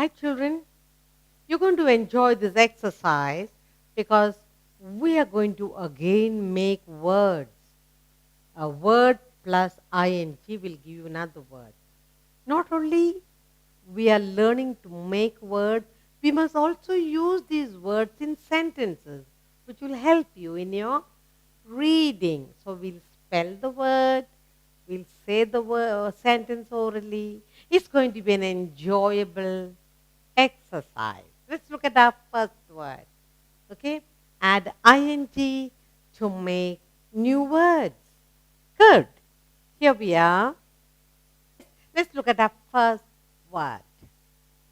Hi, children. You're going to enjoy this exercise because we are going to again make words. A word plus ing will give you another word. Not only we are learning to make words, we must also use these words in sentences, which will help you in your reading. So we'll spell the word, we'll say the word, sentence orally. It's going to be an enjoyable exercise. Let's look at our first word. Okay? Add ing to make new words. Good. Here we are. Let's look at our first word.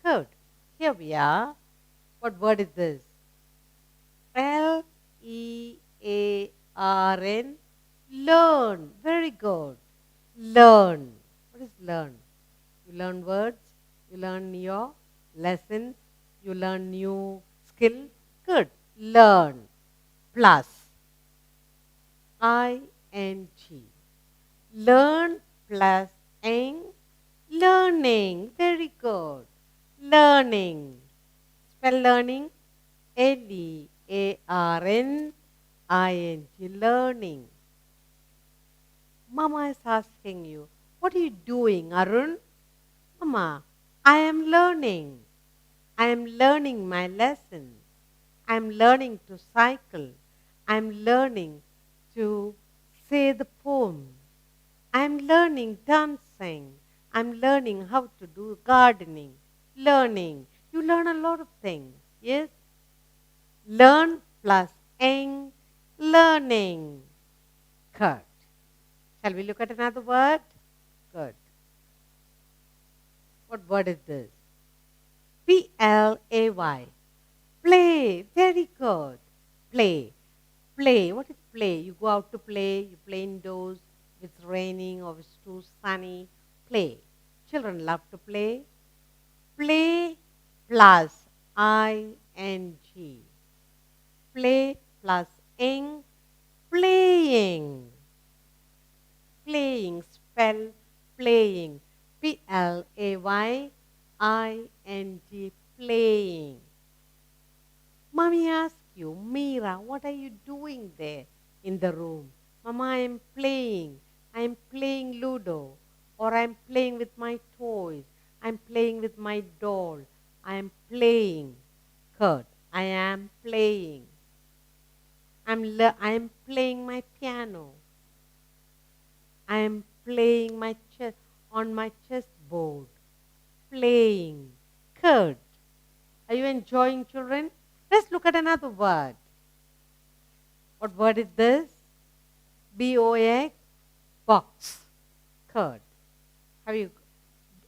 Good. Here we are. What word is this? Learn. Learn. Very good. Learn. What is learn? You learn words. You learn your lessons. You learn new skill. Good. Learn. Plus ing. Learn plus ing. Learning. Very good. Learning. Spell learning. Learning. Learning. Mama is asking you, what are you doing, Arun? Mama, I am learning. I am learning my lesson. I am learning to cycle. I am learning to say the poem. I am learning dancing. I am learning how to do gardening. Learning. You learn a lot of things. Yes? Learn plus ing. Learning. Good. Shall we look at another word? Good. What word is this? Play. Play. Very good. Play. Play. What is play? You go out to play. You play indoors. If it's raining or if it's too sunny. Play. Children love to play. Play plus ing. Play plus ing. Playing. Playing. Spell playing. Playing. Playing. Mommy asks you, Meera, what are you doing there in the room? Mama, I am playing. I am playing Ludo. Or I am playing with my toys. I am playing with my doll. I am playing. Good. I am playing. I am playing my piano. I am playing my on my chessboard. Playing. Good. Are you enjoying, children? Let's look at another word. What word is this? Box. Box. Good.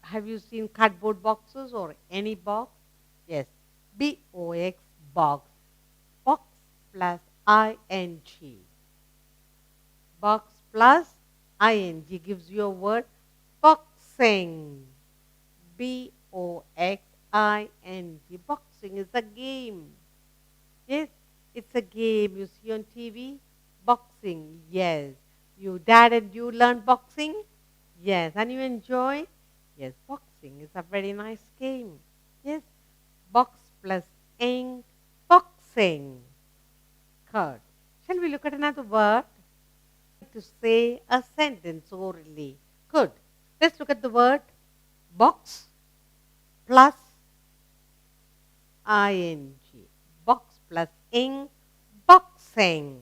Have you seen cardboard boxes or any box? Yes. Box. Box. Box plus ing. Box plus ing gives you a word boxing. Boxing. Boxing is a game. Yes, it's a game you see on TV. Boxing, yes. You, dad and you learn boxing? Yes. And you enjoy? Yes, boxing is a very nice game. Yes, box plus ing, boxing. Good. Shall we look at another word? To say a sentence orally. Good. Let's look at the word box plus ing. Box plus ing, boxing.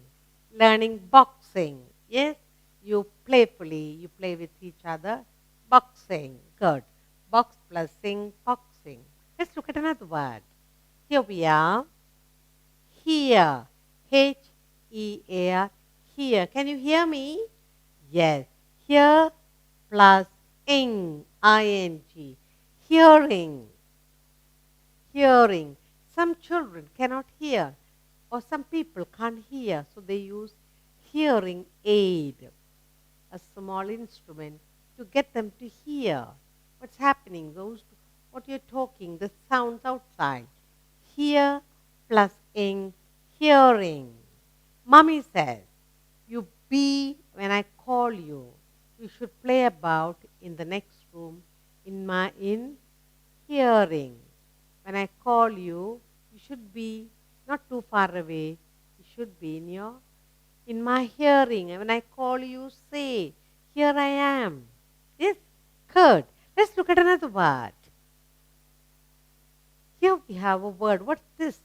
Learning boxing. Yes, you playfully, you play with each other. Boxing. Good. Box plus ing, boxing. Let's look at another word. Here we are. Here. H-E-A-R. Here. Can you hear me? Yes. Here plus ing. Hearing. Hearing. Some children cannot hear or some people can't hear, so they use hearing aid, a small instrument to get them to hear what's happening, what you're talking, the sounds outside. Hear plus ing, hearing. Mommy says, you be when I call you. You should play about in the next room in hearing. When I call you, you should be not too far away. You should be in my hearing. And when I call you, say, here I am. Yes, good. Let's look at another word. Here we have a word. What's this?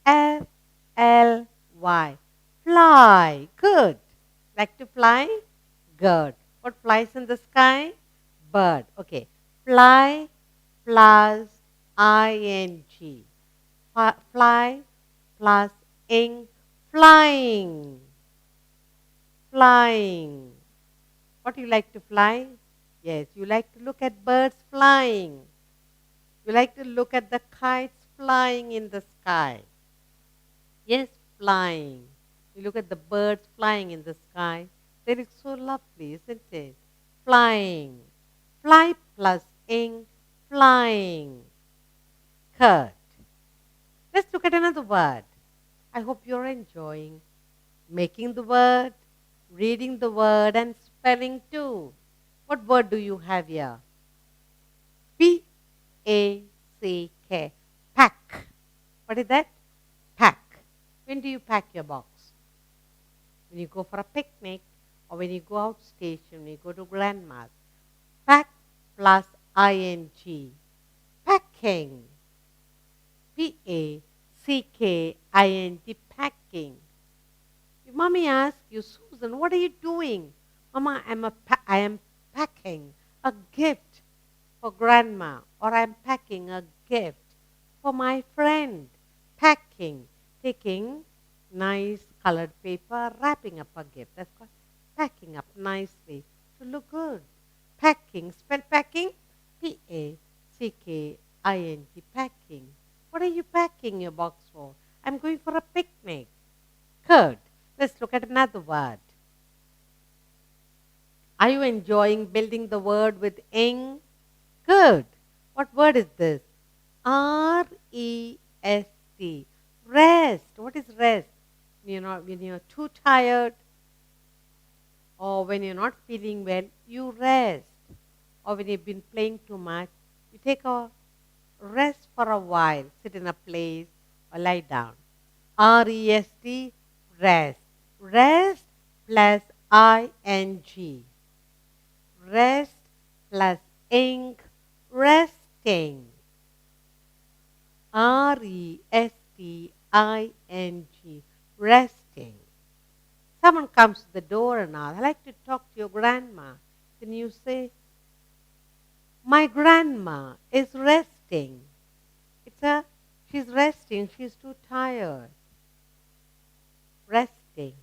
Fly. Fly. Good. Like to fly? Good. What flies in the sky? Bird. Okay. Fly plus ing. Fly plus ing. Flying. Flying. What do you like to fly? Yes, you like to look at birds flying. You like to look at the kites flying in the sky. Yes, flying. You look at the birds flying in the sky. They look so lovely, isn't it? Flying. Fly plus ing. Flying. Kurt. Let's look at another word. I hope you're enjoying making the word, reading the word, and spelling too. What word do you have here? Pack. Pack. What is that? Pack. When do you pack your box? When you go for a picnic or when you go out station, when you go to grandma's. Pack plus ing. Packing. Packing. Packing. If mommy asks you, Susan, what are you doing? Mama, I am packing a gift for grandma, or I'm packing a gift for my friend. Packing. Taking nice colored paper, wrapping up a gift. That's called packing up nicely to look good. Packing. Spell packing. Packing. Packing. What are you packing your box for? I'm going for a picnic. Good. Let's look at another word. Are you enjoying building the word with ing? Good. What word is this? R-E-S-T. Rest. What is rest? When you're too tired or when you're not feeling well, you rest. Or when you've been playing too much, you take a rest for a while. Sit in a place or lie down. R-E-S-T. Rest. Rest plus ing. Rest plus ing. Resting. Resting. Resting. Someone comes to the door and asks, I'd like to talk to your grandma. Then you say, my grandma is resting. She's resting, she's too tired. Resting.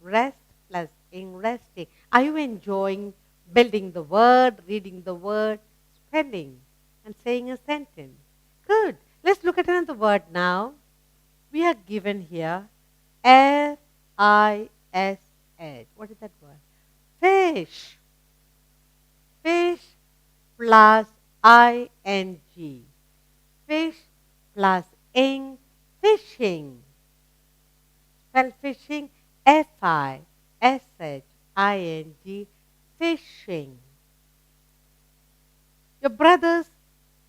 Rest plus ing. Resting. Are you enjoying building the word, reading the word, spelling, and saying a sentence? Good. Let's look at another word now. We are given here F-I-S-H. What is that word? Fish. Fish plus ing. Fish plus ing. Fishing. Spell fishing. F-I-S-H-I-N-G. Fishing. Your brother's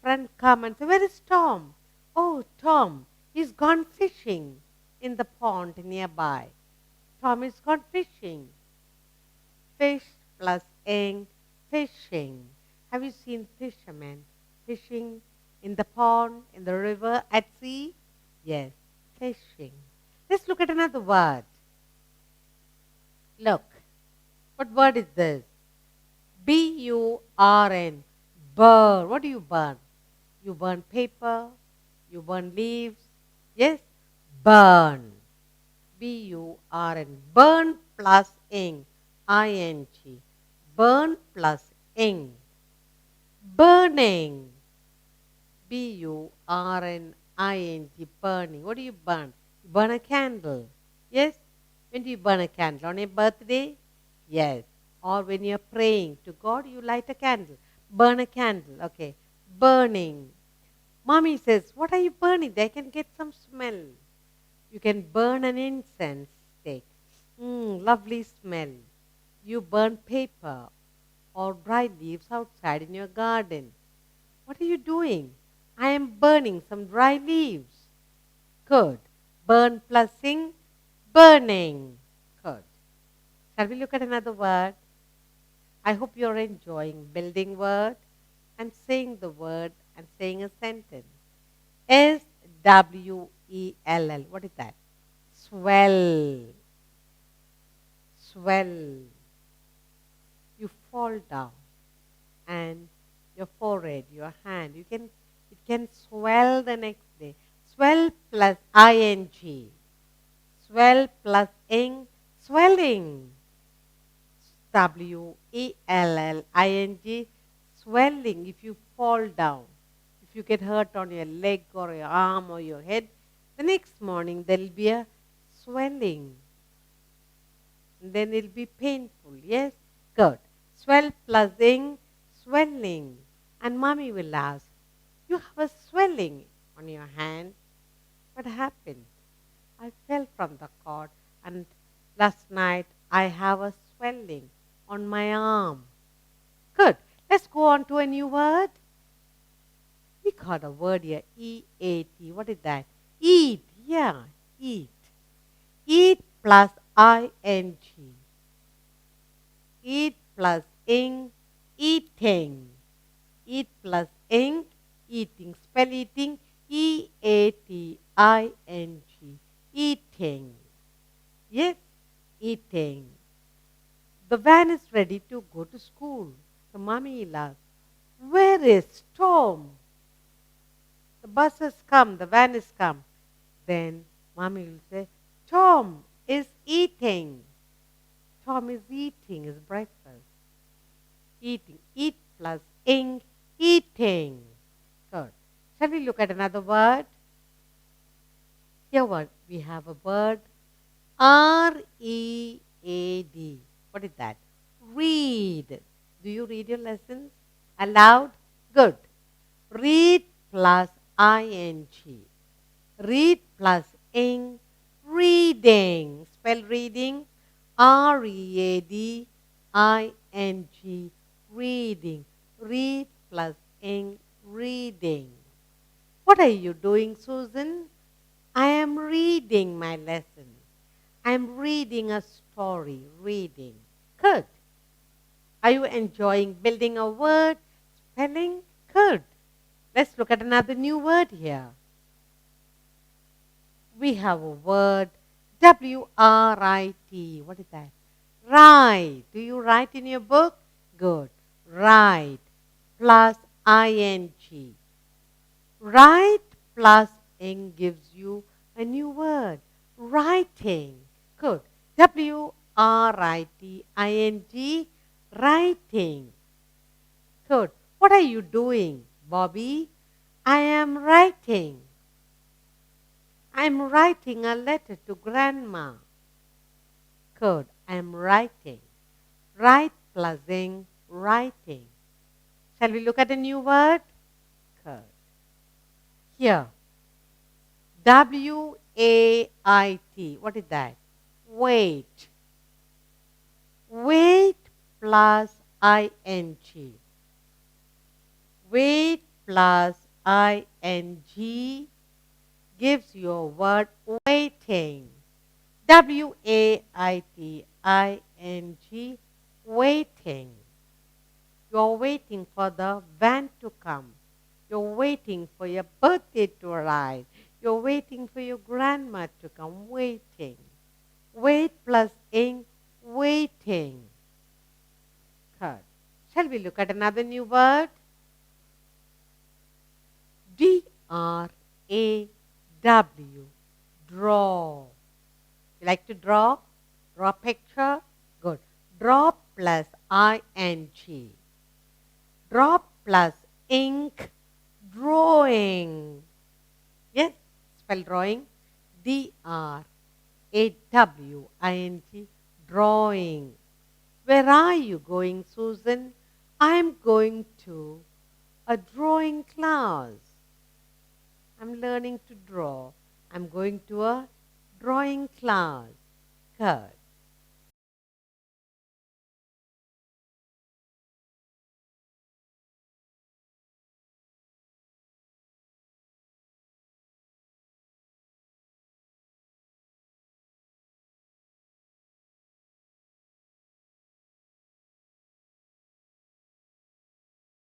friend come and say, where is Tom? Oh, Tom, he's gone fishing in the pond nearby. Tom is gone fishing. Fish plus ing. Fishing. Have you seen fishermen fishing in the pond, in the river, at sea? Yes, fishing. Let's look at another word. Look. What word is this? B-U-R-N. Burn. What do you burn? You burn paper. You burn leaves. Yes? Burn. B-U-R-N. Burn plus ing. I-N-G. Burn plus ing. Burning. B-U-R-N-I-N-G. Burning. What do you burn? You burn a candle. Yes? When do you burn a candle? On a birthday? Yes. Or when you're praying to God, you light a candle. Burn a candle. Okay. Burning. Mommy says, what are you burning? I can get some smell. You can burn an incense stick. Lovely smell. You burn paper or dry leaves outside in your garden. What are you doing? I am burning some dry leaves. Good. Burn plus ing, burning. Good. Shall we look at another word? I hope you're enjoying building word and saying the word and saying a sentence. Swell. What is that? Swell. Swell. You fall down and your forehead, your hand, it can swell the next day. Swell plus ing. Swell plus ing, swelling. Swelling, swelling. If you fall down, if you get hurt on your leg or your arm or your head, the next morning there will be a swelling. And then it will be painful. Yes? Good. Swell plus ing, swelling. And mommy will ask, you have a swelling on your hand. What happened? I fell from the cot and last night I have a swelling on my arm. Good. Let's go on to a new word. We got a word here, E-A-T. What is that? Eat. Yeah, eat. Eat plus I-N-G. Eat plus ing, eating. Eat plus ing, eating. Spell eating, E-A-T-I-N-G. Eating. Yes, eating. The van is ready to go to school. So mommy will ask, where is Tom? The bus has come, the van has come. Then mommy will say, Tom is eating. Tom is eating his breakfast. Eating. Eat plus ing, eating. Good. Shall we look at another word? Here we have a word, R-E-A-D. What is that? Read. Do you read your lessons aloud? Good. Read plus ing. Read plus ing, reading. Spell reading, R-E-A-D-I-N-G, reading. Read plus ing, reading. What are you doing, Susan? I am reading my lesson. I am reading a story, reading. Good. Are you enjoying building a word, spelling? Good. Let's look at another new word here. We have a word, W-R-I-T. What is that? Write. Do you write in your book? Good. Write plus ing. Write plus ing gives you a new word. Writing. Good. W-R-I-T-I-N-G. Writing. Good. What are you doing, Bobby? I am writing. I'm writing a letter to Grandma. Good. I'm writing. Write plus ing, writing. Shall we look at a new word? Good. Here. W-A-I-T. What is that? Wait. Wait plus ing. Wait plus ing gives you a word waiting. W-A-I-T-I-N-G, waiting. You're waiting for the van to come. You're waiting for your birthday to arrive. You're waiting for your grandma to come. Waiting. Wait plus ing, waiting. Good. Shall we look at another new word? D-R-A-W. Draw. You like to draw? Draw a picture? Good. Draw plus ing. Draw plus ink, drawing. Yes, spell drawing. D-R-A-W-I-N-G, drawing. Where are you going, Susan? I'm going to a drawing class. I'm learning to draw. I'm going to a drawing class. Good.